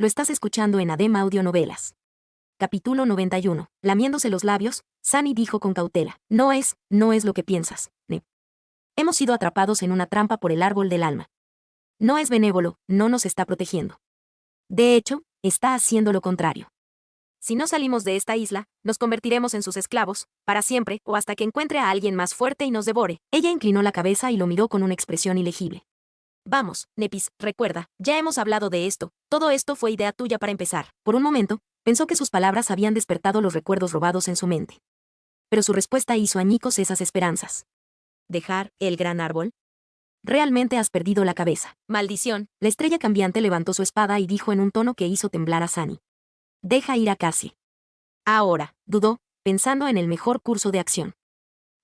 lo estás escuchando en ADEM Audio Novelas. Capítulo 91. Lamiéndose los labios, Sunny dijo con cautela. No es lo que piensas, Nep. Hemos sido atrapados en una trampa por el árbol del alma. No es benévolo, no nos está protegiendo. De hecho, está haciendo lo contrario. Si no salimos de esta isla, nos convertiremos en sus esclavos, para siempre, o hasta que encuentre a alguien más fuerte y nos devore. Ella inclinó la cabeza y lo miró con una expresión ilegible. Vamos, Nepis, recuerda, ya hemos hablado de esto, todo esto fue idea tuya para empezar. Por un momento, pensó que sus palabras habían despertado los recuerdos robados en su mente. Pero su respuesta hizo añicos esas esperanzas. ¿Dejar el gran árbol? Realmente has perdido la cabeza. Maldición. La estrella cambiante levantó su espada y dijo en un tono que hizo temblar a Sunny. Deja ir a Cassie. Ahora, dudó, pensando en el mejor curso de acción.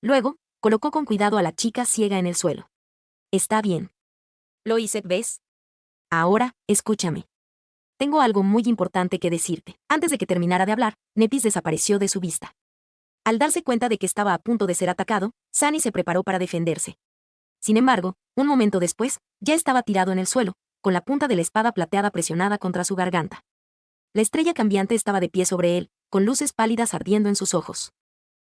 Luego, colocó con cuidado a la chica ciega en el suelo. Está bien. Lo hice, ¿ves? Ahora, escúchame. Tengo algo muy importante que decirte. Antes de que terminara de hablar, Nepis desapareció de su vista. Al darse cuenta de que estaba a punto de ser atacado, Sunny se preparó para defenderse. Sin embargo, un momento después, ya estaba tirado en el suelo, con la punta de la espada plateada presionada contra su garganta. La estrella cambiante estaba de pie sobre él, con luces pálidas ardiendo en sus ojos.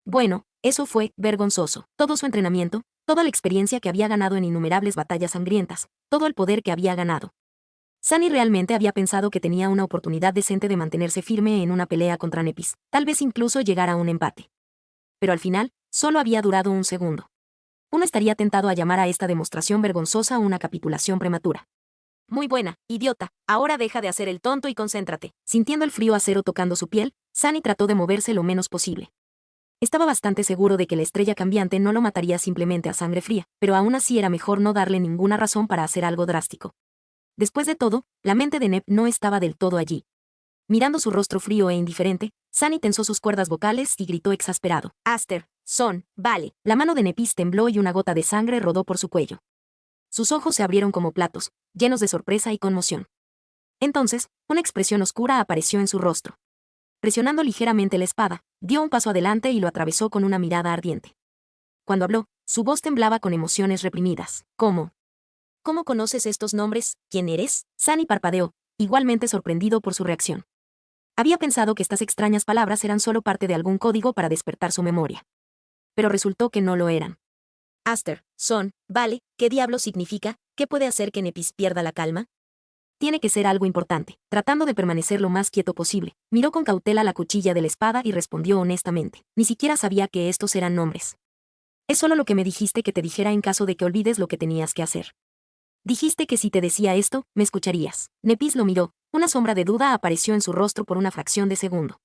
Bueno, eso fue vergonzoso. Todo su entrenamiento, toda la experiencia que había ganado en innumerables batallas sangrientas, todo el poder que había ganado. Sunny realmente había pensado que tenía una oportunidad decente de mantenerse firme en una pelea contra Nepis, tal vez incluso llegar a un empate. Pero al final, solo había durado un segundo. Uno estaría tentado a llamar a esta demostración vergonzosa una capitulación prematura. Muy buena, idiota, ahora deja de hacer el tonto y concéntrate. Sintiendo el frío acero tocando su piel, Sunny trató de moverse lo menos posible. Estaba bastante seguro de que la estrella cambiante no lo mataría simplemente a sangre fría, pero aún así era mejor no darle ninguna razón para hacer algo drástico. Después de todo, la mente de Nep no estaba del todo allí. Mirando su rostro frío e indiferente, Sunny tensó sus cuerdas vocales y gritó exasperado. Aster, Son, vale. La mano de Nepis tembló y una gota de sangre rodó por su cuello. Sus ojos se abrieron como platos, llenos de sorpresa y conmoción. Entonces, una expresión oscura apareció en su rostro. Presionando ligeramente la espada, dio un paso adelante y lo atravesó con una mirada ardiente. Cuando habló, su voz temblaba con emociones reprimidas. ¿Cómo? ¿Cómo conoces estos nombres? ¿Quién eres? Sunny parpadeó, igualmente sorprendido por su reacción. Había pensado que estas extrañas palabras eran solo parte de algún código para despertar su memoria. Pero resultó que no lo eran. Aster, Son, vale, ¿qué diablo significa? ¿Qué puede hacer que Nepis pierda la calma? Tiene que ser algo importante. Tratando de permanecer lo más quieto posible, miró con cautela la cuchilla de la espada y respondió honestamente. Ni siquiera sabía que estos eran nombres. Es solo lo que me dijiste que te dijera en caso de que olvides lo que tenías que hacer. Dijiste que si te decía esto, me escucharías. Nepis lo miró, una sombra de duda apareció en su rostro por una fracción de segundo.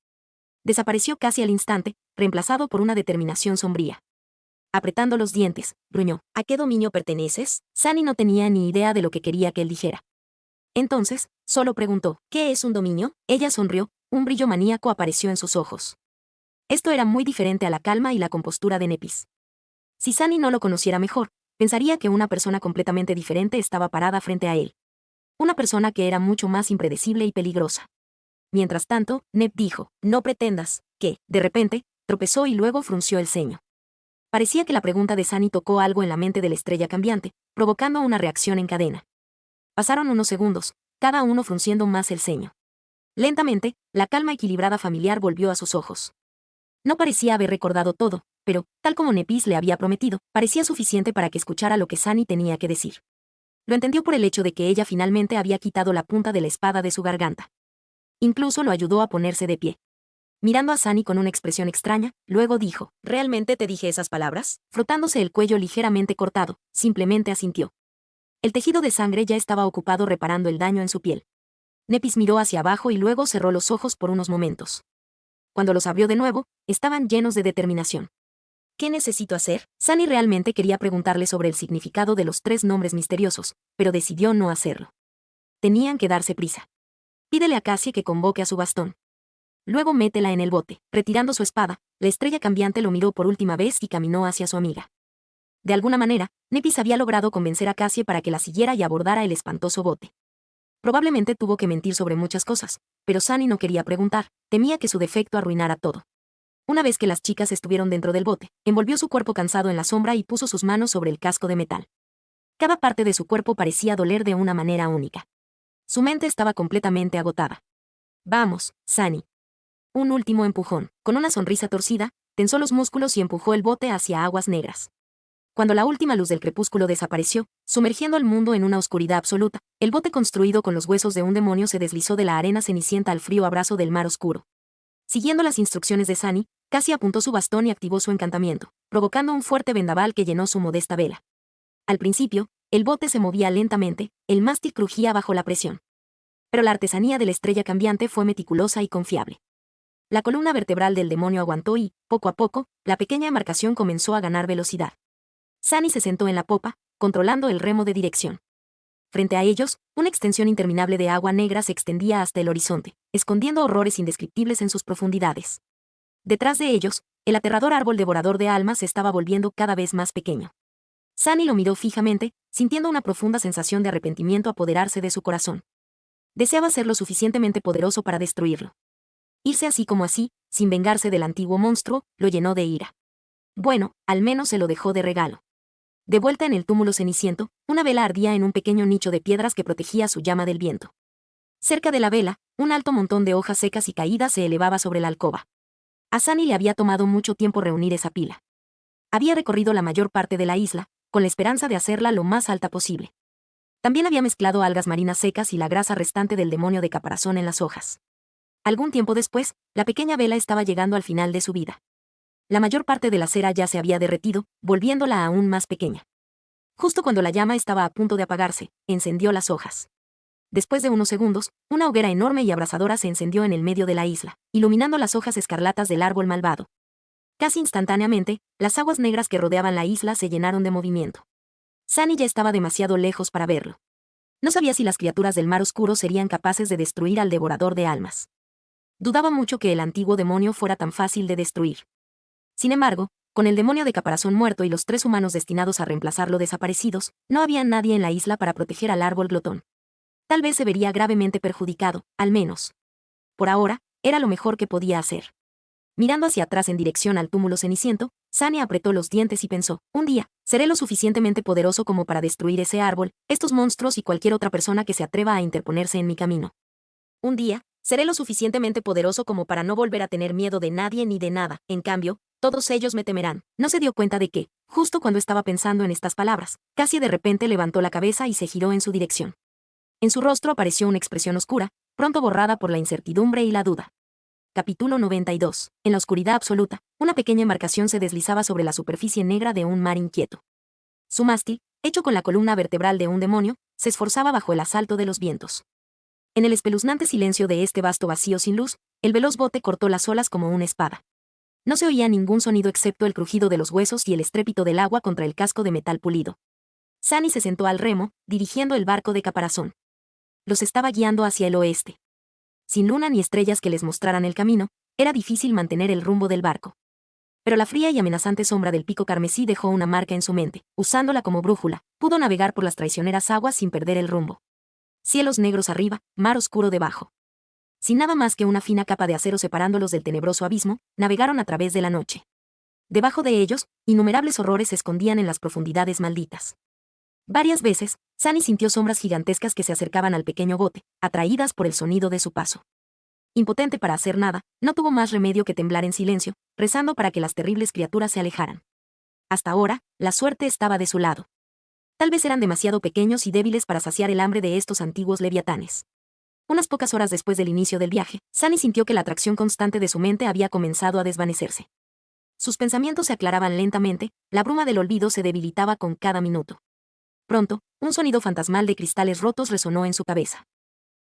Desapareció casi al instante, reemplazado por una determinación sombría. Apretando los dientes, gruñó. ¿A qué dominio perteneces? Sunny no tenía ni idea de lo que quería que él dijera. Entonces, solo preguntó, ¿qué es un dominio? Ella sonrió, un brillo maníaco apareció en sus ojos. Esto era muy diferente a la calma y la compostura de Nepis. Si Sunny no lo conociera mejor, pensaría que una persona completamente diferente estaba parada frente a él. Una persona que era mucho más impredecible y peligrosa. Mientras tanto, Nep dijo, no pretendas, que, de repente, tropezó y luego frunció el ceño. Parecía que la pregunta de Sunny tocó algo en la mente de la estrella cambiante, provocando una reacción en cadena. Pasaron unos segundos, cada uno frunciendo más el ceño. Lentamente, la calma equilibrada familiar volvió a sus ojos. No parecía haber recordado todo, pero, tal como Nepis le había prometido, parecía suficiente para que escuchara lo que Sunny tenía que decir. Lo entendió por el hecho de que ella finalmente había quitado la punta de la espada de su garganta. Incluso lo ayudó a ponerse de pie. Mirando a Sunny con una expresión extraña, luego dijo, ¿realmente te dije esas palabras? Frotándose el cuello ligeramente cortado, simplemente asintió. El tejido de sangre ya estaba ocupado reparando el daño en su piel. Nepis miró hacia abajo y luego cerró los ojos por unos momentos. Cuando los abrió de nuevo, estaban llenos de determinación. ¿Qué necesito hacer? Sunny realmente quería preguntarle sobre el significado de los 3 nombres misteriosos, pero decidió no hacerlo. Tenían que darse prisa. Pídele a Cassie que convoque a su bastón. Luego métela en el bote. Retirando su espada, la estrella cambiante lo miró por última vez y caminó hacia su amiga. De alguna manera, Nepis había logrado convencer a Cassie para que la siguiera y abordara el espantoso bote. Probablemente tuvo que mentir sobre muchas cosas, pero Sunny no quería preguntar, temía que su defecto arruinara todo. Una vez que las chicas estuvieron dentro del bote, envolvió su cuerpo cansado en la sombra y puso sus manos sobre el casco de metal. Cada parte de su cuerpo parecía doler de una manera única. Su mente estaba completamente agotada. Vamos, Sunny. Un último empujón. Con una sonrisa torcida, tensó los músculos y empujó el bote hacia aguas negras. Cuando la última luz del crepúsculo desapareció, sumergiendo al mundo en una oscuridad absoluta, el bote construido con los huesos de un demonio se deslizó de la arena cenicienta al frío abrazo del mar oscuro. Siguiendo las instrucciones de Sunny, Cassie apuntó su bastón y activó su encantamiento, provocando un fuerte vendaval que llenó su modesta vela. Al principio, el bote se movía lentamente, el mástil crujía bajo la presión. Pero la artesanía de la estrella cambiante fue meticulosa y confiable. La columna vertebral del demonio aguantó y, poco a poco, la pequeña embarcación comenzó a ganar velocidad. Sunny se sentó en la popa, controlando el remo de dirección. Frente a ellos, una extensión interminable de agua negra se extendía hasta el horizonte, escondiendo horrores indescriptibles en sus profundidades. Detrás de ellos, el aterrador árbol devorador de almas se estaba volviendo cada vez más pequeño. Sunny lo miró fijamente, sintiendo una profunda sensación de arrepentimiento apoderarse de su corazón. Deseaba ser lo suficientemente poderoso para destruirlo. Irse así como así, sin vengarse del antiguo monstruo, lo llenó de ira. Bueno, al menos se lo dejó de regalo. De vuelta en el túmulo ceniciento, una vela ardía en un pequeño nicho de piedras que protegía su llama del viento. Cerca de la vela, un alto montón de hojas secas y caídas se elevaba sobre la alcoba. A Sunny le había tomado mucho tiempo reunir esa pila. Había recorrido la mayor parte de la isla, con la esperanza de hacerla lo más alta posible. También había mezclado algas marinas secas y la grasa restante del demonio de caparazón en las hojas. Algún tiempo después, la pequeña vela estaba llegando al final de su vida. La mayor parte de la cera ya se había derretido, volviéndola aún más pequeña. Justo cuando la llama estaba a punto de apagarse, encendió las hojas. Después de unos segundos, una hoguera enorme y abrasadora se encendió en el medio de la isla, iluminando las hojas escarlatas del árbol malvado. Casi instantáneamente, las aguas negras que rodeaban la isla se llenaron de movimiento. Sunny ya estaba demasiado lejos para verlo. No sabía si las criaturas del mar oscuro serían capaces de destruir al devorador de almas. Dudaba mucho que el antiguo demonio fuera tan fácil de destruir. Sin embargo, con el demonio de caparazón muerto y los 3 humanos destinados a reemplazarlo desaparecidos, no había nadie en la isla para proteger al árbol glotón. Tal vez se vería gravemente perjudicado, al menos. Por ahora, era lo mejor que podía hacer. Mirando hacia atrás en dirección al túmulo ceniciento, Sunny apretó los dientes y pensó, un día, seré lo suficientemente poderoso como para destruir ese árbol, estos monstruos y cualquier otra persona que se atreva a interponerse en mi camino. Un día, seré lo suficientemente poderoso como para no volver a tener miedo de nadie ni de nada, en cambio, todos ellos me temerán. No se dio cuenta de que, justo cuando estaba pensando en estas palabras, Cassie de repente levantó la cabeza y se giró en su dirección. En su rostro apareció una expresión oscura, pronto borrada por la incertidumbre y la duda. Capítulo 92. En la oscuridad absoluta, una pequeña embarcación se deslizaba sobre la superficie negra de un mar inquieto. Su mástil, hecho con la columna vertebral de un demonio, se esforzaba bajo el asalto de los vientos. En el espeluznante silencio de este vasto vacío sin luz, el veloz bote cortó las olas como una espada. No se oía ningún sonido excepto el crujido de los huesos y el estrépito del agua contra el casco de metal pulido. Sunny se sentó al remo, dirigiendo el barco de caparazón. Los estaba guiando hacia el oeste. Sin luna ni estrellas que les mostraran el camino, era difícil mantener el rumbo del barco. Pero la fría y amenazante sombra del pico carmesí dejó una marca en su mente. Usándola como brújula, pudo navegar por las traicioneras aguas sin perder el rumbo. Cielos negros arriba, mar oscuro debajo. Sin nada más que una fina capa de acero separándolos del tenebroso abismo, navegaron a través de la noche. Debajo de ellos, innumerables horrores se escondían en las profundidades malditas. Varias veces, Sunny sintió sombras gigantescas que se acercaban al pequeño bote, atraídas por el sonido de su paso. Impotente para hacer nada, no tuvo más remedio que temblar en silencio, rezando para que las terribles criaturas se alejaran. Hasta ahora, la suerte estaba de su lado. Tal vez eran demasiado pequeños y débiles para saciar el hambre de estos antiguos leviatanes. Unas pocas horas después del inicio del viaje, Sunny sintió que la atracción constante de su mente había comenzado a desvanecerse. Sus pensamientos se aclaraban lentamente, la bruma del olvido se debilitaba con cada minuto. Pronto, un sonido fantasmal de cristales rotos resonó en su cabeza.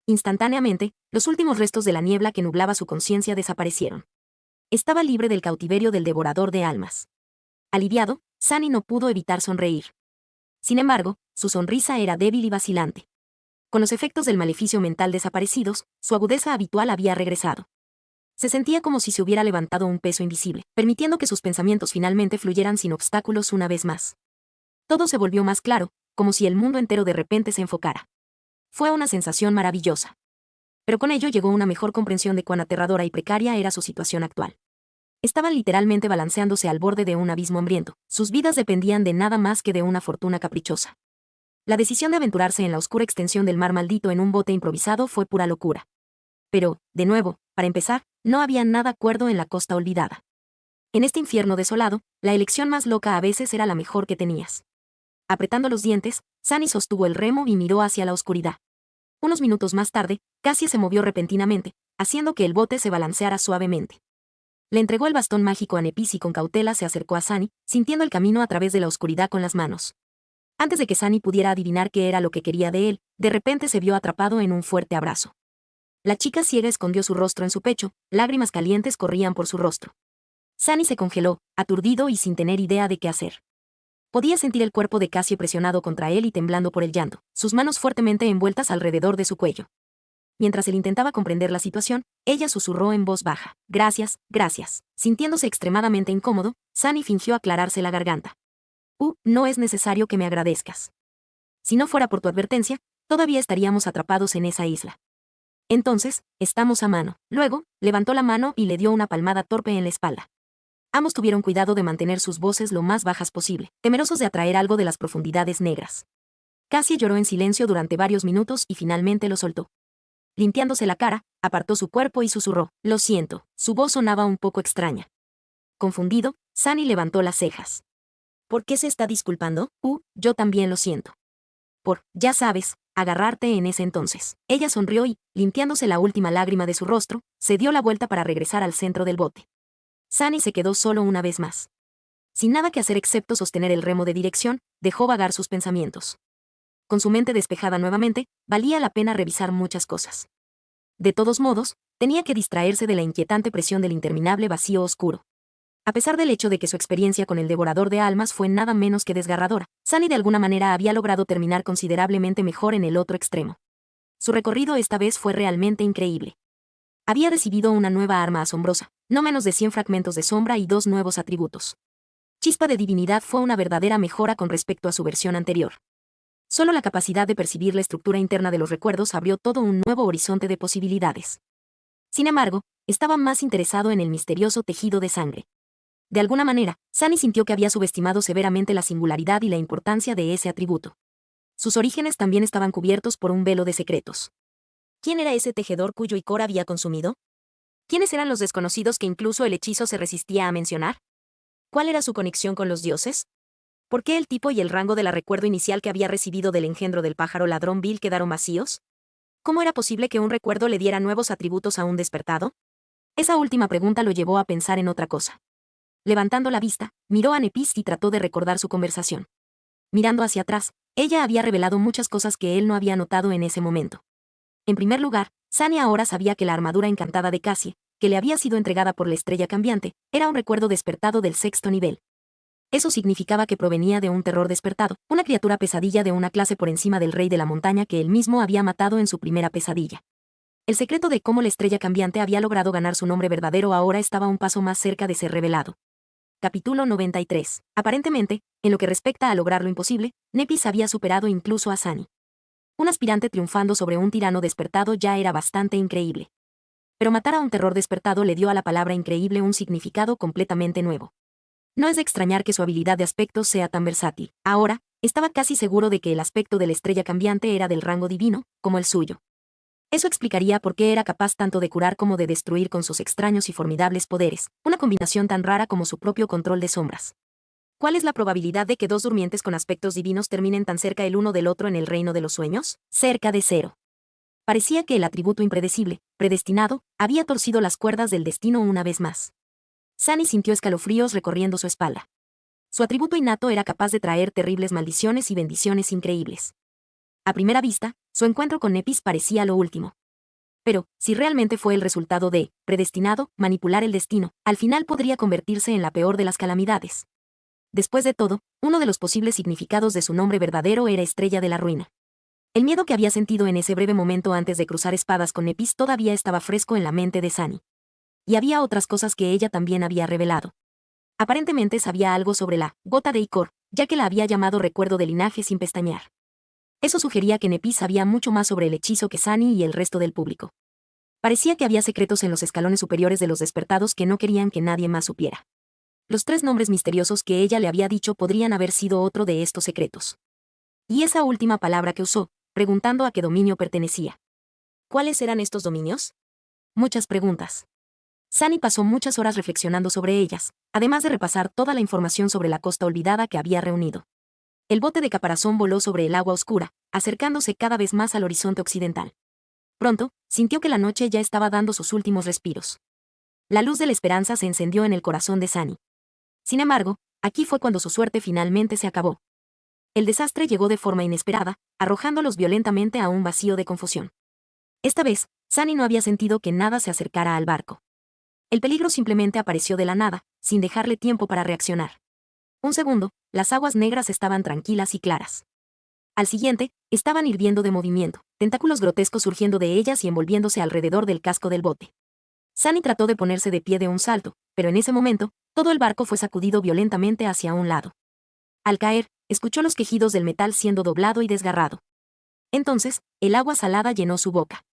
Instantáneamente, los últimos restos de la niebla que nublaba su conciencia desaparecieron. Estaba libre del cautiverio del devorador de almas. Aliviado, Sunny no pudo evitar sonreír. Sin embargo, su sonrisa era débil y vacilante. Con los efectos del maleficio mental desaparecidos, su agudeza habitual había regresado. Se sentía como si se hubiera levantado un peso invisible, permitiendo que sus pensamientos finalmente fluyeran sin obstáculos una vez más. Todo se volvió más claro, como si el mundo entero de repente se enfocara. Fue una sensación maravillosa. Pero con ello llegó una mejor comprensión de cuán aterradora y precaria era su situación actual. Estaban literalmente balanceándose al borde de un abismo hambriento. Sus vidas dependían de nada más que de una fortuna caprichosa. La decisión de aventurarse en la oscura extensión del mar maldito en un bote improvisado fue pura locura. Pero, de nuevo, para empezar, no había nada cuerdo en la costa olvidada. En este infierno desolado, la elección más loca a veces era la mejor que tenías. Apretando los dientes, Sunny sostuvo el remo y miró hacia la oscuridad. Unos minutos más tarde, Cassie se movió repentinamente, haciendo que el bote se balanceara suavemente. Le entregó el bastón mágico a Nepis y con cautela se acercó a Sunny, sintiendo el camino a través de la oscuridad con las manos. Antes de que Sunny pudiera adivinar qué era lo que quería de él, de repente se vio atrapado en un fuerte abrazo. La chica ciega escondió su rostro en su pecho, lágrimas calientes corrían por su rostro. Sunny se congeló, aturdido y sin tener idea de qué hacer. Podía sentir el cuerpo de Cassie presionado contra él y temblando por el llanto, sus manos fuertemente envueltas alrededor de su cuello. Mientras él intentaba comprender la situación, ella susurró en voz baja: «Gracias, gracias». Sintiéndose extremadamente incómodo, Sunny fingió aclararse la garganta. No es necesario que me agradezcas. Si no fuera por tu advertencia, todavía estaríamos atrapados en esa isla. Entonces, estamos a mano». Luego, levantó la mano y le dio una palmada torpe en la espalda. Ambos tuvieron cuidado de mantener sus voces lo más bajas posible, temerosos de atraer algo de las profundidades negras. Cassie lloró en silencio durante varios minutos y finalmente lo soltó. Limpiándose la cara, apartó su cuerpo y susurró: «Lo siento». Su voz sonaba un poco extraña. Confundido, Sunny levantó las cejas. «¿Por qué se está disculpando?» Yo también lo siento. Ya sabes, agarrarte en ese entonces». Ella sonrió y, limpiándose la última lágrima de su rostro, se dio la vuelta para regresar al centro del bote. Sunny se quedó solo una vez más. Sin nada que hacer excepto sostener el remo de dirección, dejó vagar sus pensamientos. Con su mente despejada nuevamente, valía la pena revisar muchas cosas. De todos modos, tenía que distraerse de la inquietante presión del interminable vacío oscuro. A pesar del hecho de que su experiencia con el devorador de almas fue nada menos que desgarradora, Sunny de alguna manera había logrado terminar considerablemente mejor en el otro extremo. Su recorrido esta vez fue realmente increíble. Había recibido una nueva arma asombrosa, no menos de 100 fragmentos de sombra y 2 nuevos atributos. Chispa de divinidad fue una verdadera mejora con respecto a su versión anterior. Solo la capacidad de percibir la estructura interna de los recuerdos abrió todo un nuevo horizonte de posibilidades. Sin embargo, estaba más interesado en el misterioso tejido de sangre. De alguna manera, Sunny sintió que había subestimado severamente la singularidad y la importancia de ese atributo. Sus orígenes también estaban cubiertos por un velo de secretos. ¿Quién era ese tejedor cuyo icor había consumido? ¿Quiénes eran los desconocidos que incluso el hechizo se resistía a mencionar? ¿Cuál era su conexión con los dioses? ¿Por qué el tipo y el rango de la recuerdo inicial que había recibido del engendro del pájaro ladrón Bill quedaron vacíos? ¿Cómo era posible que un recuerdo le diera nuevos atributos a un despertado? Esa última pregunta lo llevó a pensar en otra cosa. Levantando la vista, miró a Nepis y trató de recordar su conversación. Mirando hacia atrás, ella había revelado muchas cosas que él no había notado en ese momento. En primer lugar, Sunny ahora sabía que la armadura encantada de Cassie, que le había sido entregada por la estrella cambiante, era un recuerdo despertado del 6º nivel. Eso significaba que provenía de un terror despertado, una criatura pesadilla de una clase por encima del rey de la montaña que él mismo había matado en su primera pesadilla. El secreto de cómo la estrella cambiante había logrado ganar su nombre verdadero ahora estaba un paso más cerca de ser revelado. Capítulo 93. Aparentemente, en lo que respecta a lograr lo imposible, Nepis había superado incluso a Sunny. Un aspirante triunfando sobre un tirano despertado ya era bastante increíble. Pero matar a un terror despertado le dio a la palabra increíble un significado completamente nuevo. No es de extrañar que su habilidad de aspecto sea tan versátil. Ahora, estaba casi seguro de que el aspecto de la estrella cambiante era del rango divino, como el suyo. Eso explicaría por qué era capaz tanto de curar como de destruir con sus extraños y formidables poderes, una combinación tan rara como su propio control de sombras. ¿Cuál es la probabilidad de que 2 durmientes con aspectos divinos terminen tan cerca el uno del otro en el reino de los sueños? Cerca de 0. Parecía que el atributo impredecible, predestinado, había torcido las cuerdas del destino una vez más. Sunny sintió escalofríos recorriendo su espalda. Su atributo innato era capaz de traer terribles maldiciones y bendiciones increíbles. A primera vista, su encuentro con Nepis parecía lo último. Pero, si realmente fue el resultado de, predestinado, manipular el destino, al final podría convertirse en la peor de las calamidades. Después de todo, uno de los posibles significados de su nombre verdadero era Estrella de la Ruina. El miedo que había sentido en ese breve momento antes de cruzar espadas con Nepis todavía estaba fresco en la mente de Sunny. Y había otras cosas que ella también había revelado. Aparentemente sabía algo sobre la gota de icor, ya que la había llamado recuerdo de linaje sin pestañear. Eso sugería que Nepis sabía mucho más sobre el hechizo que Sunny y el resto del público. Parecía que había secretos en los escalones superiores de los despertados que no querían que nadie más supiera. Los 3 nombres misteriosos que ella le había dicho podrían haber sido otro de estos secretos. Y esa última palabra que usó, preguntando a qué dominio pertenecía. ¿Cuáles eran estos dominios? Muchas preguntas. Sunny pasó muchas horas reflexionando sobre ellas, además de repasar toda la información sobre la costa olvidada que había reunido. El bote de caparazón voló sobre el agua oscura, acercándose cada vez más al horizonte occidental. Pronto, sintió que la noche ya estaba dando sus últimos respiros. La luz de la esperanza se encendió en el corazón de Sunny. Sin embargo, aquí fue cuando su suerte finalmente se acabó. El desastre llegó de forma inesperada, arrojándolos violentamente a un vacío de confusión. Esta vez, Sunny no había sentido que nada se acercara al barco. El peligro simplemente apareció de la nada, sin dejarle tiempo para reaccionar. Un segundo, las aguas negras estaban tranquilas y claras. Al siguiente, estaban hirviendo de movimiento, tentáculos grotescos surgiendo de ellas y envolviéndose alrededor del casco del bote. Sunny trató de ponerse de pie de un salto, pero en ese momento, todo el barco fue sacudido violentamente hacia un lado. Al caer, escuchó los quejidos del metal siendo doblado y desgarrado. Entonces, el agua salada llenó su boca.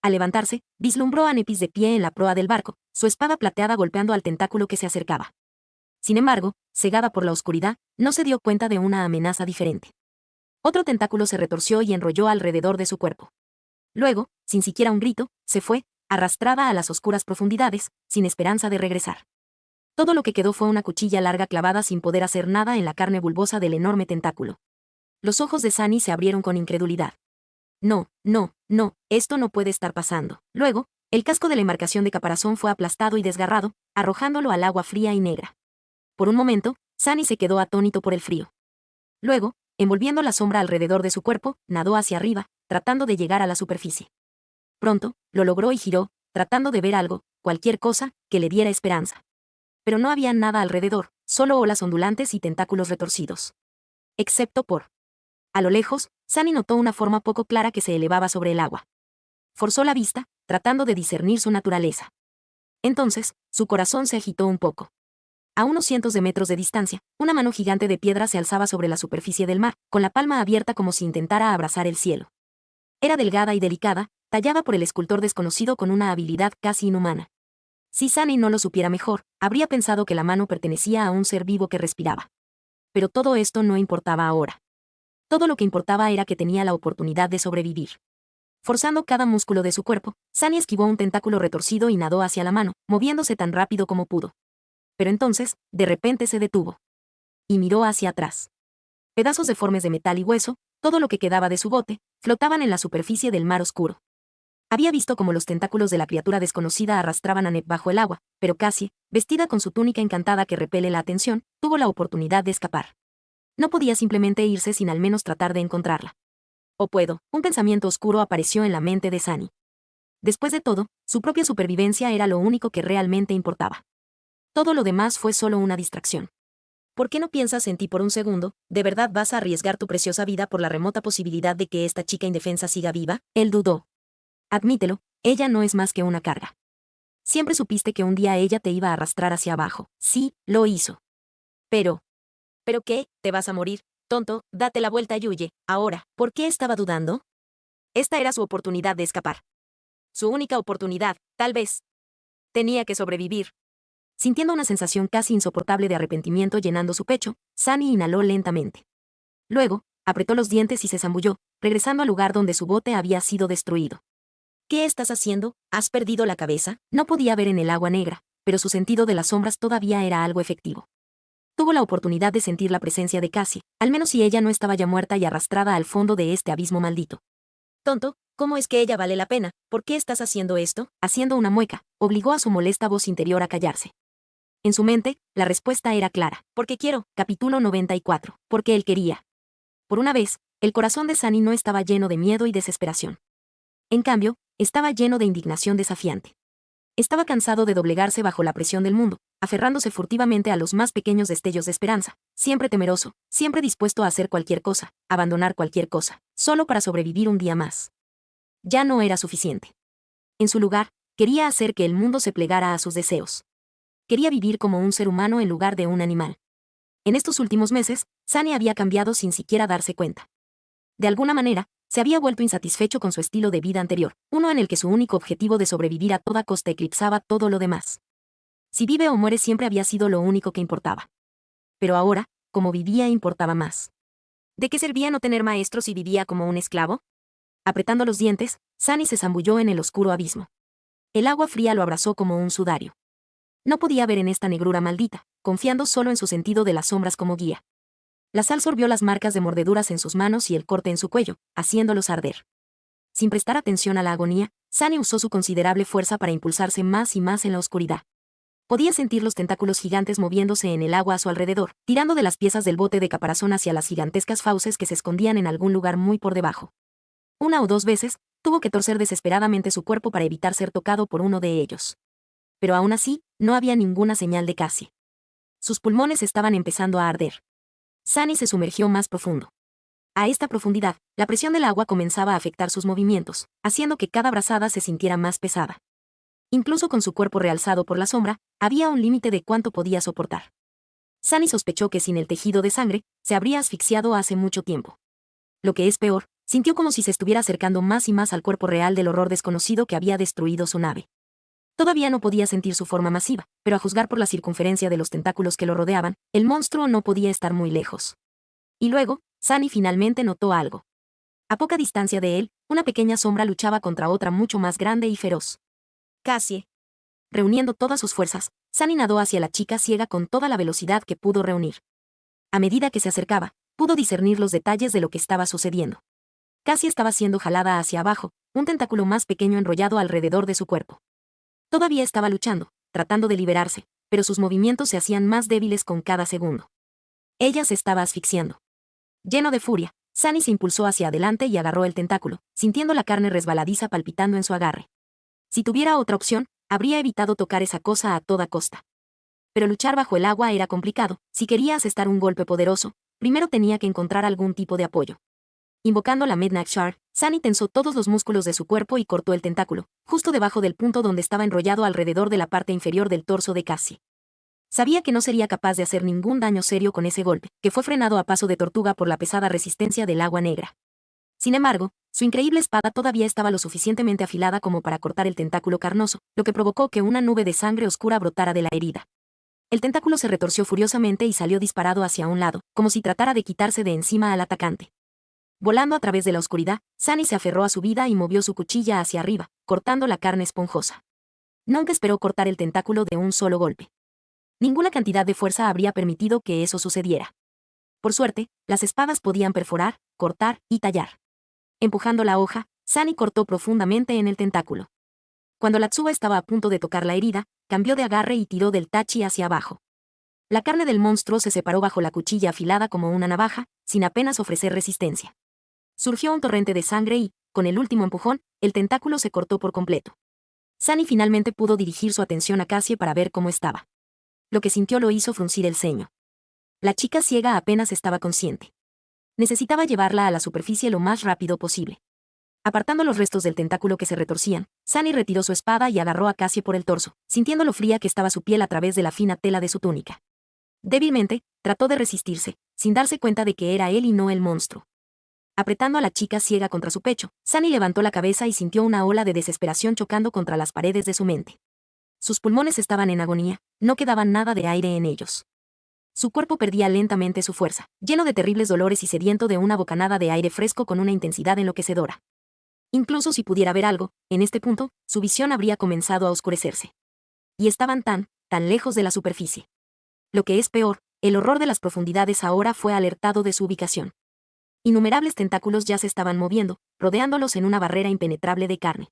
Al levantarse, vislumbró a Nepis de pie en la proa del barco, su espada plateada golpeando al tentáculo que se acercaba. Sin embargo, cegada por la oscuridad, no se dio cuenta de una amenaza diferente. Otro tentáculo se retorció y enrolló alrededor de su cuerpo. Luego, sin siquiera un grito, se fue, arrastrada a las oscuras profundidades, sin esperanza de regresar. Todo lo que quedó fue una cuchilla larga clavada sin poder hacer nada en la carne bulbosa del enorme tentáculo. Los ojos de Sunny se abrieron con incredulidad. No, no, no, esto no puede estar pasando. Luego, el casco de la embarcación de caparazón fue aplastado y desgarrado, arrojándolo al agua fría y negra. Por un momento, Sunny se quedó atónito por el frío. Luego, envolviendo la sombra alrededor de su cuerpo, nadó hacia arriba, tratando de llegar a la superficie. Pronto, lo logró y giró, tratando de ver algo, cualquier cosa, que le diera esperanza. Pero no había nada alrededor, solo olas ondulantes y tentáculos retorcidos. Excepto por... A lo lejos, Sunny notó una forma poco clara que se elevaba sobre el agua. Forzó la vista, tratando de discernir su naturaleza. Entonces, su corazón se agitó un poco. A unos cientos de metros de distancia, una mano gigante de piedra se alzaba sobre la superficie del mar, con la palma abierta como si intentara abrazar el cielo. Era delgada y delicada, tallada por el escultor desconocido con una habilidad casi inhumana. Si Sunny no lo supiera mejor, habría pensado que la mano pertenecía a un ser vivo que respiraba. Pero todo esto no importaba ahora. Todo lo que importaba era que tenía la oportunidad de sobrevivir. Forzando cada músculo de su cuerpo, Sunny esquivó un tentáculo retorcido y nadó hacia la mano, moviéndose tan rápido como pudo. Pero entonces, de repente se detuvo. Y miró hacia atrás. Pedazos deformes de metal y hueso, todo lo que quedaba de su bote, flotaban en la superficie del mar oscuro. Había visto cómo los tentáculos de la criatura desconocida arrastraban a Nep bajo el agua, pero Cassie, vestida con su túnica encantada que repele la atención, tuvo la oportunidad de escapar. No podía simplemente irse sin al menos tratar de encontrarla. «O puedo», un pensamiento oscuro apareció en la mente de Sunny. Después de todo, su propia supervivencia era lo único que realmente importaba. Todo lo demás fue solo una distracción. ¿Por qué no piensas en ti por un segundo? ¿De verdad vas a arriesgar tu preciosa vida por la remota posibilidad de que esta chica indefensa siga viva? Él dudó. Admítelo, ella no es más que una carga. Siempre supiste que un día ella te iba a arrastrar hacia abajo. Sí, lo hizo. Pero... ¿Pero qué? ¿Te vas a morir? Tonto, date la vuelta y huye. Ahora, ¿por qué estaba dudando? Esta era su oportunidad de escapar. Su única oportunidad, tal vez. Tenía que sobrevivir. Sintiendo una sensación casi insoportable de arrepentimiento llenando su pecho, Sunny inhaló lentamente. Luego, apretó los dientes y se zambulló, regresando al lugar donde su bote había sido destruido. ¿Qué estás haciendo? ¿Has perdido la cabeza? No podía ver en el agua negra, pero su sentido de las sombras todavía era algo efectivo. Tuvo la oportunidad de sentir la presencia de Cassie, al menos si ella no estaba ya muerta y arrastrada al fondo de este abismo maldito. Tonto, ¿cómo es que ella vale la pena? ¿Por qué estás haciendo esto? Haciendo una mueca, obligó a su molesta voz interior a callarse. En su mente, la respuesta era clara. Porque quiero. Capítulo 94. Porque él quería. Por una vez, el corazón de Sunny no estaba lleno de miedo y desesperación. En cambio, estaba lleno de indignación desafiante. Estaba cansado de doblegarse bajo la presión del mundo, aferrándose furtivamente a los más pequeños destellos de esperanza, siempre temeroso, siempre dispuesto a hacer cualquier cosa, abandonar cualquier cosa, solo para sobrevivir un día más. Ya no era suficiente. En su lugar, quería hacer que el mundo se plegara a sus deseos. Quería vivir como un ser humano en lugar de un animal. En estos últimos meses, Sunny había cambiado sin siquiera darse cuenta. De alguna manera, se había vuelto insatisfecho con su estilo de vida anterior, uno en el que su único objetivo de sobrevivir a toda costa eclipsaba todo lo demás. Si vive o muere siempre había sido lo único que importaba. Pero ahora, como vivía importaba más. ¿De qué servía no tener maestro si vivía como un esclavo? Apretando los dientes, Sunny se zambulló en el oscuro abismo. El agua fría lo abrazó como un sudario. No podía ver en esta negrura maldita, confiando solo en su sentido de las sombras como guía. La sal sorbió las marcas de mordeduras en sus manos y el corte en su cuello, haciéndolos arder. Sin prestar atención a la agonía, Sunny usó su considerable fuerza para impulsarse más y más en la oscuridad. Podía sentir los tentáculos gigantes moviéndose en el agua a su alrededor, tirando de las piezas del bote de caparazón hacia las gigantescas fauces que se escondían en algún lugar muy por debajo. Una o dos veces, tuvo que torcer desesperadamente su cuerpo para evitar ser tocado por uno de ellos. Pero aún así, no había ninguna señal de Cassie. Sus pulmones estaban empezando a arder. Sunny se sumergió más profundo. A esta profundidad, la presión del agua comenzaba a afectar sus movimientos, haciendo que cada brazada se sintiera más pesada. Incluso con su cuerpo realzado por la sombra, había un límite de cuánto podía soportar. Sunny sospechó que sin el tejido de sangre, se habría asfixiado hace mucho tiempo. Lo que es peor, sintió como si se estuviera acercando más y más al cuerpo real del horror desconocido que había destruido su nave. Todavía no podía sentir su forma masiva, pero a juzgar por la circunferencia de los tentáculos que lo rodeaban, el monstruo no podía estar muy lejos. Y luego, Sunny finalmente notó algo. A poca distancia de él, una pequeña sombra luchaba contra otra mucho más grande y feroz. Cassie. Reuniendo todas sus fuerzas, Sunny nadó hacia la chica ciega con toda la velocidad que pudo reunir. A medida que se acercaba, pudo discernir los detalles de lo que estaba sucediendo. Cassie estaba siendo jalada hacia abajo, un tentáculo más pequeño enrollado alrededor de su cuerpo. Todavía estaba luchando, tratando de liberarse, pero sus movimientos se hacían más débiles con cada segundo. Ella se estaba asfixiando. Lleno de furia, Sunny se impulsó hacia adelante y agarró el tentáculo, sintiendo la carne resbaladiza palpitando en su agarre. Si tuviera otra opción, habría evitado tocar esa cosa a toda costa. Pero luchar bajo el agua era complicado. Si quería asestar un golpe poderoso, primero tenía que encontrar algún tipo de apoyo. Invocando la Midnight Shard, Sunny tensó todos los músculos de su cuerpo y cortó el tentáculo, justo debajo del punto donde estaba enrollado alrededor de la parte inferior del torso de Cassie. Sabía que no sería capaz de hacer ningún daño serio con ese golpe, que fue frenado a paso de tortuga por la pesada resistencia del agua negra. Sin embargo, su increíble espada todavía estaba lo suficientemente afilada como para cortar el tentáculo carnoso, lo que provocó que una nube de sangre oscura brotara de la herida. El tentáculo se retorció furiosamente y salió disparado hacia un lado, como si tratara de quitarse de encima al atacante. Volando a través de la oscuridad, Sunny se aferró a su vida y movió su cuchilla hacia arriba, cortando la carne esponjosa. Nunca esperó cortar el tentáculo de un solo golpe. Ninguna cantidad de fuerza habría permitido que eso sucediera. Por suerte, las espadas podían perforar, cortar y tallar. Empujando la hoja, Sunny cortó profundamente en el tentáculo. Cuando la Tsuba estaba a punto de tocar la herida, cambió de agarre y tiró del tachi hacia abajo. La carne del monstruo se separó bajo la cuchilla afilada como una navaja, sin apenas ofrecer resistencia. Surgió un torrente de sangre y, con el último empujón, el tentáculo se cortó por completo. Sunny finalmente pudo dirigir su atención a Cassie para ver cómo estaba. Lo que sintió lo hizo fruncir el ceño. La chica ciega apenas estaba consciente. Necesitaba llevarla a la superficie lo más rápido posible. Apartando los restos del tentáculo que se retorcían, Sunny retiró su espada y agarró a Cassie por el torso, sintiendo lo fría que estaba su piel a través de la fina tela de su túnica. Débilmente, trató de resistirse, sin darse cuenta de que era él y no el monstruo. Apretando a la chica ciega contra su pecho, Sunny levantó la cabeza y sintió una ola de desesperación chocando contra las paredes de su mente. Sus pulmones estaban en agonía, no quedaba nada de aire en ellos. Su cuerpo perdía lentamente su fuerza, lleno de terribles dolores y sediento de una bocanada de aire fresco con una intensidad enloquecedora. Incluso si pudiera ver algo, en este punto, su visión habría comenzado a oscurecerse. Y estaban tan lejos de la superficie. Lo que es peor, el horror de las profundidades ahora fue alertado de su ubicación. Innumerables tentáculos ya se estaban moviendo, rodeándolos en una barrera impenetrable de carne.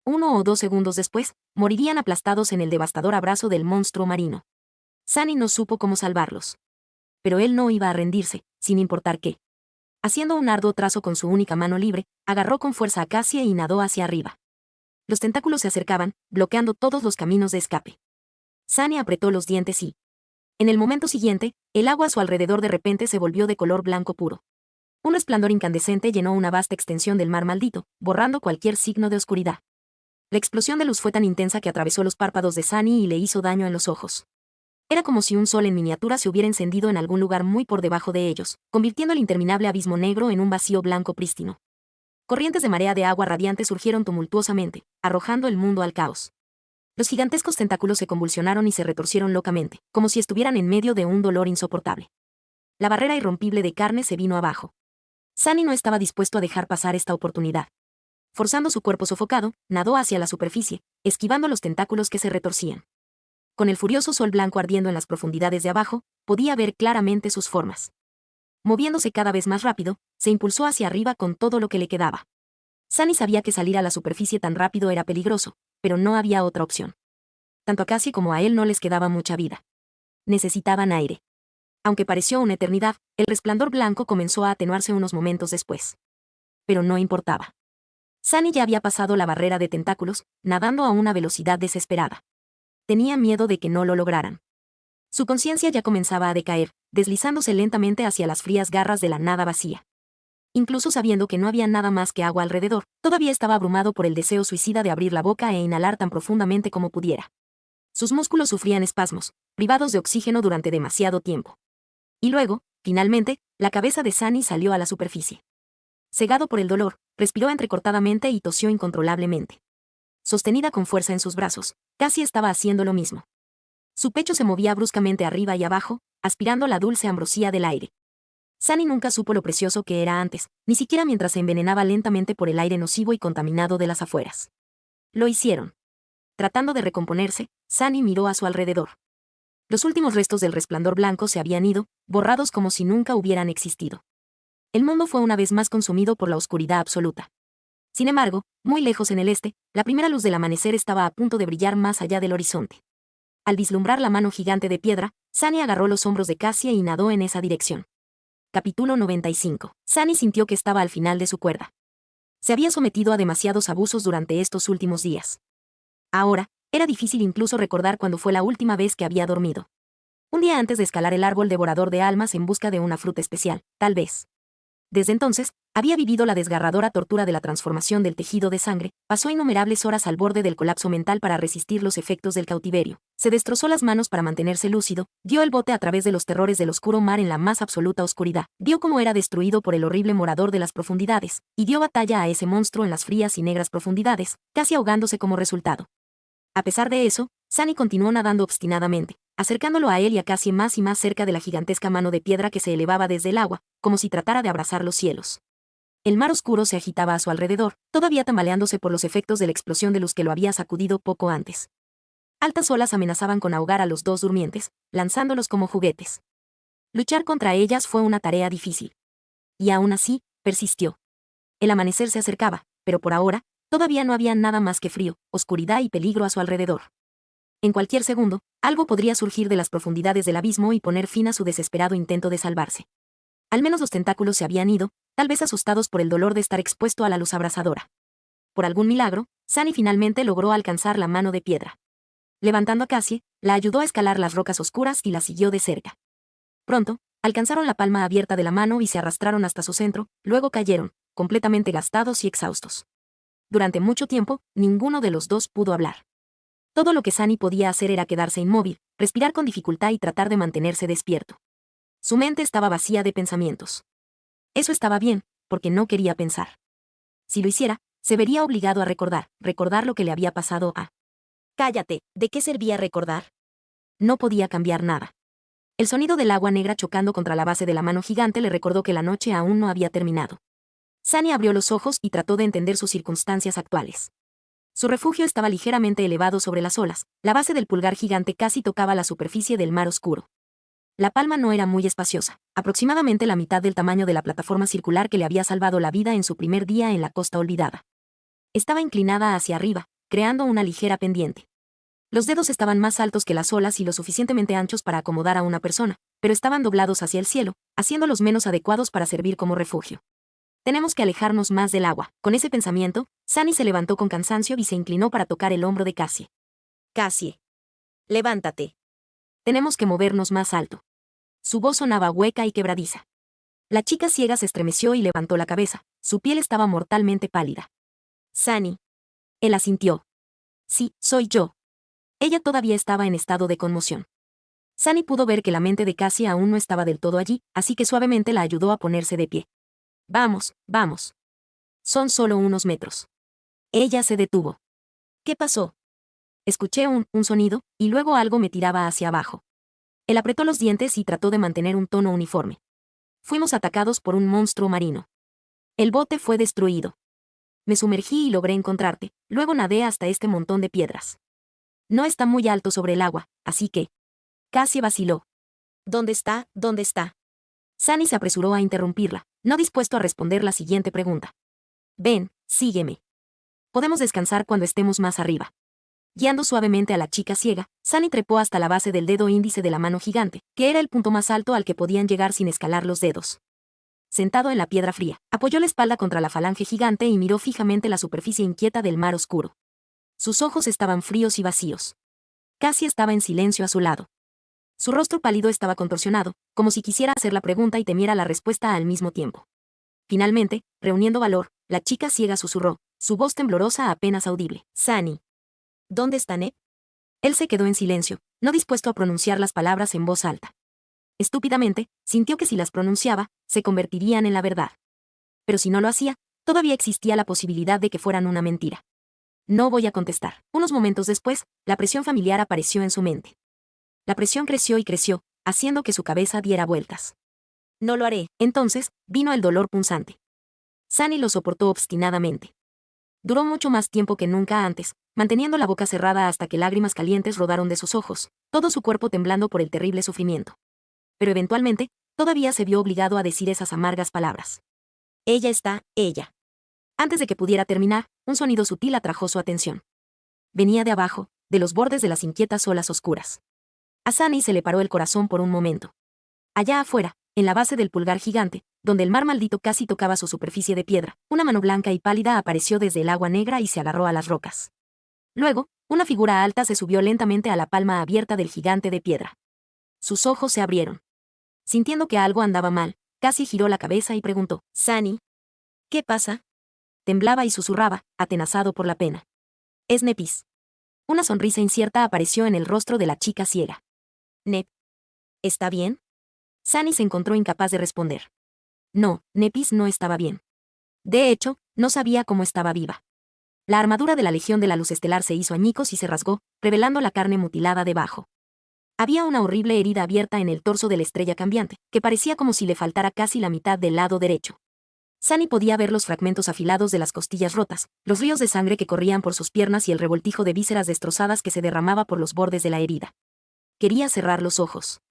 1 o 2 segundos después, morirían aplastados en el devastador abrazo del monstruo marino. Sunny no supo cómo salvarlos. Pero él no iba a rendirse, sin importar qué. Haciendo un arduo trazo con su única mano libre, agarró con fuerza a Cassie y nadó hacia arriba. Los tentáculos se acercaban, bloqueando todos los caminos de escape. Sunny apretó los dientes y... En el momento siguiente, el agua a su alrededor de repente se volvió de color blanco puro. Un resplandor incandescente llenó una vasta extensión del mar maldito, borrando cualquier signo de oscuridad. La explosión de luz fue tan intensa que atravesó los párpados de Sunny y le hizo daño en los ojos. Era como si un sol en miniatura se hubiera encendido en algún lugar muy por debajo de ellos, convirtiendo el interminable abismo negro en un vacío blanco prístino. Corrientes de marea de agua radiante surgieron tumultuosamente, arrojando el mundo al caos. Los gigantescos tentáculos se convulsionaron y se retorcieron locamente, como si estuvieran en medio de un dolor insoportable. la barrera irrompible de carne se vino abajo. Sunny no estaba dispuesto a dejar pasar esta oportunidad. Forzando su cuerpo sofocado, nadó hacia la superficie, esquivando los tentáculos que se retorcían. Con el furioso sol blanco ardiendo en las profundidades de abajo, podía ver claramente sus formas. Moviéndose cada vez más rápido, se impulsó hacia arriba con todo lo que le quedaba. Sunny sabía que salir a la superficie tan rápido era peligroso, pero no había otra opción. Tanto a Cassie como a él no les quedaba mucha vida. Necesitaban aire. Aunque pareció una eternidad, el resplandor blanco comenzó a atenuarse unos momentos después. Pero no importaba. Sunny ya había pasado la barrera de tentáculos, nadando a una velocidad desesperada. Tenía miedo de que no lo lograran. Su conciencia ya comenzaba a decaer, deslizándose lentamente hacia las frías garras de la nada vacía. Incluso sabiendo que no había nada más que agua alrededor, todavía estaba abrumado por el deseo suicida de abrir la boca e inhalar tan profundamente como pudiera. Sus músculos sufrían espasmos, privados de oxígeno durante demasiado tiempo. Y luego, finalmente, la cabeza de Sunny salió a la superficie. Cegado por el dolor, respiró entrecortadamente y tosió incontrolablemente. Sostenida con fuerza en sus brazos, Cassie estaba haciendo lo mismo. Su pecho se movía bruscamente arriba y abajo, aspirando la dulce ambrosía del aire. Sunny nunca supo lo precioso que era antes, ni siquiera mientras se envenenaba lentamente por el aire nocivo y contaminado de las afueras. Lo hicieron. Tratando de recomponerse, Sunny miró a su alrededor. Los últimos restos del resplandor blanco se habían ido, borrados como si nunca hubieran existido. El mundo fue una vez más consumido por la oscuridad absoluta. Sin embargo, muy lejos en el este, la primera luz del amanecer estaba a punto de brillar más allá del horizonte. Al vislumbrar la mano gigante de piedra, Sunny agarró los hombros de Cassie y nadó en esa dirección. Capítulo 95. Sunny sintió que estaba al final de su cuerda. Se había sometido a demasiados abusos durante estos últimos días. Ahora, era difícil incluso recordar cuándo fue la última vez que había dormido. Un día antes de escalar el árbol devorador de almas en busca de una fruta especial, tal vez. Desde entonces, había vivido la desgarradora tortura de la transformación del tejido de sangre, pasó innumerables horas al borde del colapso mental para resistir los efectos del cautiverio, se destrozó las manos para mantenerse lúcido, dio el bote a través de los terrores del oscuro mar en la más absoluta oscuridad, vio cómo era destruido por el horrible morador de las profundidades, y dio batalla a ese monstruo en las frías y negras profundidades, casi ahogándose como resultado. A pesar de eso, Sunny continuó nadando obstinadamente, acercándolo a él y a Cassie más y más cerca de la gigantesca mano de piedra que se elevaba desde el agua, como si tratara de abrazar los cielos. El mar oscuro se agitaba a su alrededor, todavía tambaleándose por los efectos de la explosión de luz que lo había sacudido poco antes. Altas olas amenazaban con ahogar a los dos durmientes, lanzándolos como juguetes. Luchar contra ellas fue una tarea difícil. Y aún así, persistió. El amanecer se acercaba, pero por ahora, todavía no había nada más que frío, oscuridad y peligro a su alrededor. En cualquier segundo, algo podría surgir de las profundidades del abismo y poner fin a su desesperado intento de salvarse. Al menos los tentáculos se habían ido, tal vez asustados por el dolor de estar expuesto a la luz abrasadora. Por algún milagro, Sunny finalmente logró alcanzar la mano de piedra. Levantando a Cassie, la ayudó a escalar las rocas oscuras y la siguió de cerca. Pronto, alcanzaron la palma abierta de la mano y se arrastraron hasta su centro, luego cayeron, completamente gastados y exhaustos. Durante mucho tiempo, ninguno de los dos pudo hablar. Todo lo que Sunny podía hacer era quedarse inmóvil, respirar con dificultad y tratar de mantenerse despierto. Su mente estaba vacía de pensamientos. Eso estaba bien, porque no quería pensar. Si lo hiciera, se vería obligado a recordar lo que le había pasado a... Cállate, ¿de qué servía recordar? No podía cambiar nada. El sonido del agua negra chocando contra la base de la mano gigante le recordó que la noche aún no había terminado. Sunny abrió los ojos y trató de entender sus circunstancias actuales. Su refugio estaba ligeramente elevado sobre las olas, la base del pulgar gigante casi tocaba la superficie del mar oscuro. La palma no era muy espaciosa, aproximadamente la mitad del tamaño de la plataforma circular que le había salvado la vida en su primer día en la costa olvidada. Estaba inclinada hacia arriba, creando una ligera pendiente. Los dedos estaban más altos que las olas y lo suficientemente anchos para acomodar a una persona, pero estaban doblados hacia el cielo, haciéndolos menos adecuados para servir como refugio. Tenemos que alejarnos más del agua. Con ese pensamiento, Sunny se levantó con cansancio y se inclinó para tocar el hombro de Cassie. Cassie. Levántate. Tenemos que movernos más alto. Su voz sonaba hueca y quebradiza. La chica ciega se estremeció y levantó la cabeza. Su piel estaba mortalmente pálida. Sunny. Él asintió. Sí, soy yo. Ella todavía estaba en estado de conmoción. Sunny pudo ver que la mente de Cassie aún no estaba del todo allí, así que suavemente la ayudó a ponerse de pie. Vamos, vamos. Son solo unos metros. Ella se detuvo. ¿Qué pasó? Escuché un sonido, y luego algo me tiraba hacia abajo. Él apretó los dientes y trató de mantener un tono uniforme. fuimos atacados por un monstruo marino. El bote fue destruido. Me sumergí y logré encontrarte, luego nadé hasta este montón de piedras. No está muy alto sobre el agua, así que... Cassie vaciló. ¿Dónde está? ¿Dónde está? Sunny se apresuró a interrumpirla, no dispuesto a responder la siguiente pregunta. Ven, sígueme. Podemos descansar cuando estemos más arriba. Guiando suavemente a la chica ciega, Sunny trepó hasta la base del dedo índice de la mano gigante, que era el punto más alto al que podían llegar sin escalar los dedos. Sentado en la piedra fría, apoyó la espalda contra la falange gigante y miró fijamente la superficie inquieta del mar oscuro. Sus ojos estaban fríos y vacíos. Cassie estaba en silencio a su lado. Su rostro pálido estaba contorsionado, como si quisiera hacer la pregunta y temiera la respuesta al mismo tiempo. Finalmente, reuniendo valor, la chica ciega susurró, su voz temblorosa apenas audible. Sunny. ¿Dónde está Ned? Él se quedó en silencio, no dispuesto a pronunciar las palabras en voz alta. Estúpidamente, sintió que si las pronunciaba, se convertirían en la verdad. Pero si no lo hacía, todavía existía la posibilidad de que fueran una mentira. No voy a contestar. Unos momentos después, la presión familiar apareció en su mente. La presión creció y creció, haciendo que su cabeza diera vueltas. No lo haré. Entonces, vino el dolor punzante. Sunny lo soportó obstinadamente. Duró mucho más tiempo que nunca antes, manteniendo la boca cerrada hasta que lágrimas calientes rodaron de sus ojos, todo su cuerpo temblando por el terrible sufrimiento. Pero eventualmente, todavía se vio obligado a decir esas amargas palabras. Ella está, ella. Antes de que pudiera terminar, un sonido sutil atrajo su atención. Venía de abajo, de los bordes de las inquietas olas oscuras. A Sunny se le paró el corazón por un momento. Allá afuera, en la base del pulgar gigante, donde el mar maldito casi tocaba su superficie de piedra, una mano blanca y pálida apareció desde el agua negra y se agarró a las rocas. Luego, una figura alta se subió lentamente a la palma abierta del gigante de piedra. Sus ojos se abrieron. Sintiendo que algo andaba mal, Cassie giró la cabeza y preguntó, Sunny, ¿qué pasa? Temblaba y susurraba, atenazado por la pena. Es Nepis. Una sonrisa incierta apareció en el rostro de la chica ciega. Nep. ¿Está bien? Sunny se encontró incapaz de responder. No, Nepis no estaba bien. De hecho, no sabía cómo estaba viva. La armadura de la Legión de la Luz Estelar se hizo añicos y se rasgó, revelando la carne mutilada debajo. Había una horrible herida abierta en el torso de la estrella cambiante, que parecía como si le faltara casi la mitad del lado derecho. Sunny podía ver los fragmentos afilados de las costillas rotas, los ríos de sangre que corrían por sus piernas y el revoltijo de vísceras destrozadas que se derramaba por los bordes de la herida. Quería cerrar los ojos.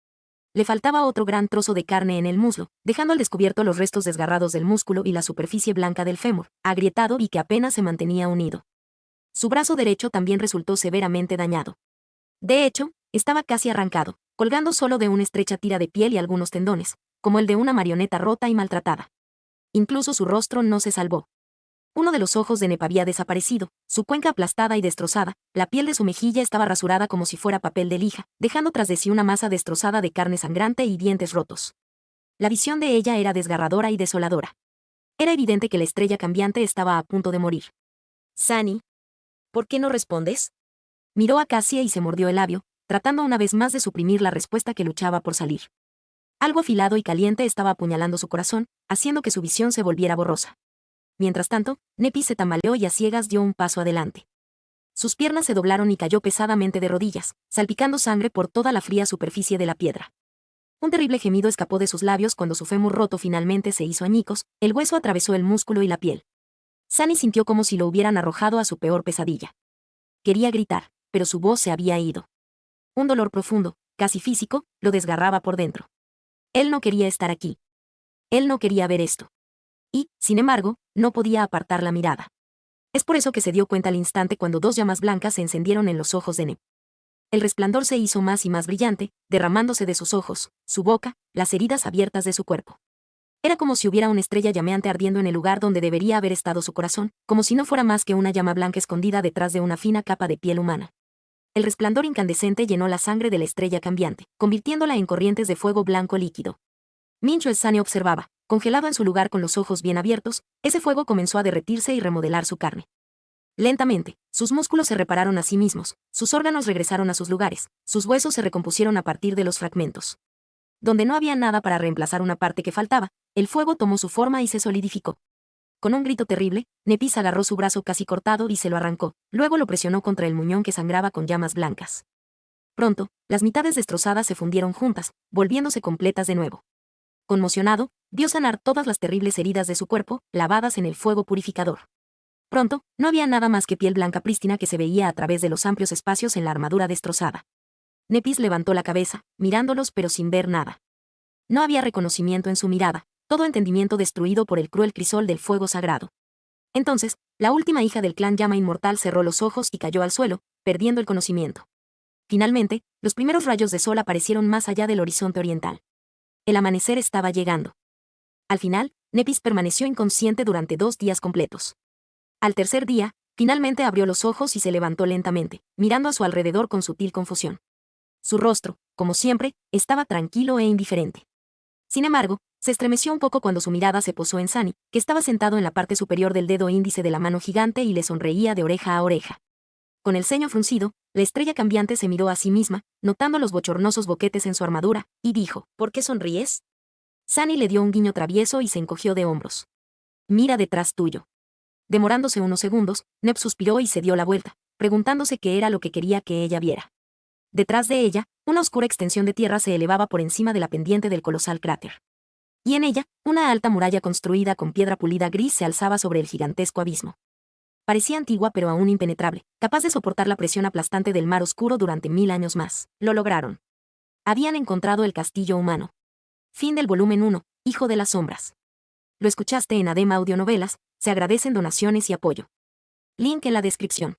Le faltaba otro gran trozo de carne en el muslo, dejando al descubierto los restos desgarrados del músculo y la superficie blanca del fémur, agrietado y que apenas se mantenía unido. Su brazo derecho también resultó severamente dañado. De hecho, estaba casi arrancado, colgando solo de una estrecha tira de piel y algunos tendones, como el de una marioneta rota y maltratada. Incluso su rostro no se salvó. Uno de los ojos de Nep había desaparecido, su cuenca aplastada y destrozada, la piel de su mejilla estaba rasurada como si fuera papel de lija, dejando tras de sí una masa destrozada de carne sangrante y dientes rotos. La visión de ella era desgarradora y desoladora. Era evidente que la estrella cambiante estaba a punto de morir. Sunny, ¿por qué no respondes? Miró a Cassie y se mordió el labio, tratando una vez más de suprimir la respuesta que luchaba por salir. Algo afilado y caliente estaba apuñalando su corazón, haciendo que su visión se volviera borrosa. Mientras tanto, Nepis se tambaleó y a ciegas dio un paso adelante. Sus piernas se doblaron y cayó pesadamente de rodillas, salpicando sangre por toda la fría superficie de la piedra. Un terrible gemido escapó de sus labios cuando su fémur roto finalmente se hizo añicos, el hueso atravesó el músculo y la piel. Sunny sintió como si lo hubieran arrojado a su peor pesadilla. Quería gritar, pero su voz se había ido. Un dolor profundo, casi físico, lo desgarraba por dentro. Él no quería estar aquí. Él no quería ver esto. Y, sin embargo, no podía apartar la mirada. Es por eso que se dio cuenta al instante cuando dos llamas blancas se encendieron en los ojos de Nep. El resplandor se hizo más y más brillante, derramándose de sus ojos, su boca, las heridas abiertas de su cuerpo. Era como si hubiera una estrella llameante ardiendo en el lugar donde debería haber estado su corazón, como si no fuera más que una llama blanca escondida detrás de una fina capa de piel humana. El resplandor incandescente llenó la sangre de la estrella cambiante, convirtiéndola en corrientes de fuego blanco líquido. Mincho Sunny observaba, congelado en su lugar con los ojos bien abiertos, ese fuego comenzó a derretirse y remodelar su carne. Lentamente, sus músculos se repararon a sí mismos, sus órganos regresaron a sus lugares, sus huesos se recompusieron a partir de los fragmentos. Donde no había nada para reemplazar una parte que faltaba, el fuego tomó su forma y se solidificó. Con un grito terrible, Nepis agarró su brazo casi cortado y se lo arrancó, luego lo presionó contra el muñón que sangraba con llamas blancas. Pronto, las mitades destrozadas se fundieron juntas, volviéndose completas de nuevo. Conmocionado, vio sanar todas las terribles heridas de su cuerpo, lavadas en el fuego purificador. Pronto, no había nada más que piel blanca prístina que se veía a través de los amplios espacios en la armadura destrozada. Nepis levantó la cabeza, mirándolos pero sin ver nada. No había reconocimiento en su mirada, todo entendimiento destruido por el cruel crisol del fuego sagrado. Entonces, la última hija del clan llama inmortal cerró los ojos y cayó al suelo, perdiendo el conocimiento. Finalmente, los primeros rayos de sol aparecieron más allá del horizonte oriental. El amanecer estaba llegando. Al final, Nepis permaneció inconsciente durante 2 días completos. Al tercer día, finalmente abrió los ojos y se levantó lentamente, mirando a su alrededor con sutil confusión. Su rostro, como siempre, estaba tranquilo e indiferente. Sin embargo, se estremeció un poco cuando su mirada se posó en Sunny, que estaba sentado en la parte superior del dedo índice de la mano gigante y le sonreía de oreja a oreja. Con el ceño fruncido, la estrella cambiante se miró a sí misma, notando los bochornosos boquetes en su armadura, y dijo, ¿por qué sonríes? Sunny le dio un guiño travieso y se encogió de hombros. Mira detrás tuyo. Demorándose unos segundos, Nep suspiró y se dio la vuelta, preguntándose qué era lo que quería que ella viera. Detrás de ella, una oscura extensión de tierra se elevaba por encima de la pendiente del colosal cráter. Y en ella, una alta muralla construida con piedra pulida gris se alzaba sobre el gigantesco abismo. Parecía antigua pero aún impenetrable, capaz de soportar la presión aplastante del mar oscuro durante 1000 años más. Lo lograron. Habían encontrado el castillo humano. Fin del volumen 1, Hijo de las Sombras. Lo escuchaste en ADEM Audionovelas, se agradecen donaciones y apoyo. Link en la descripción.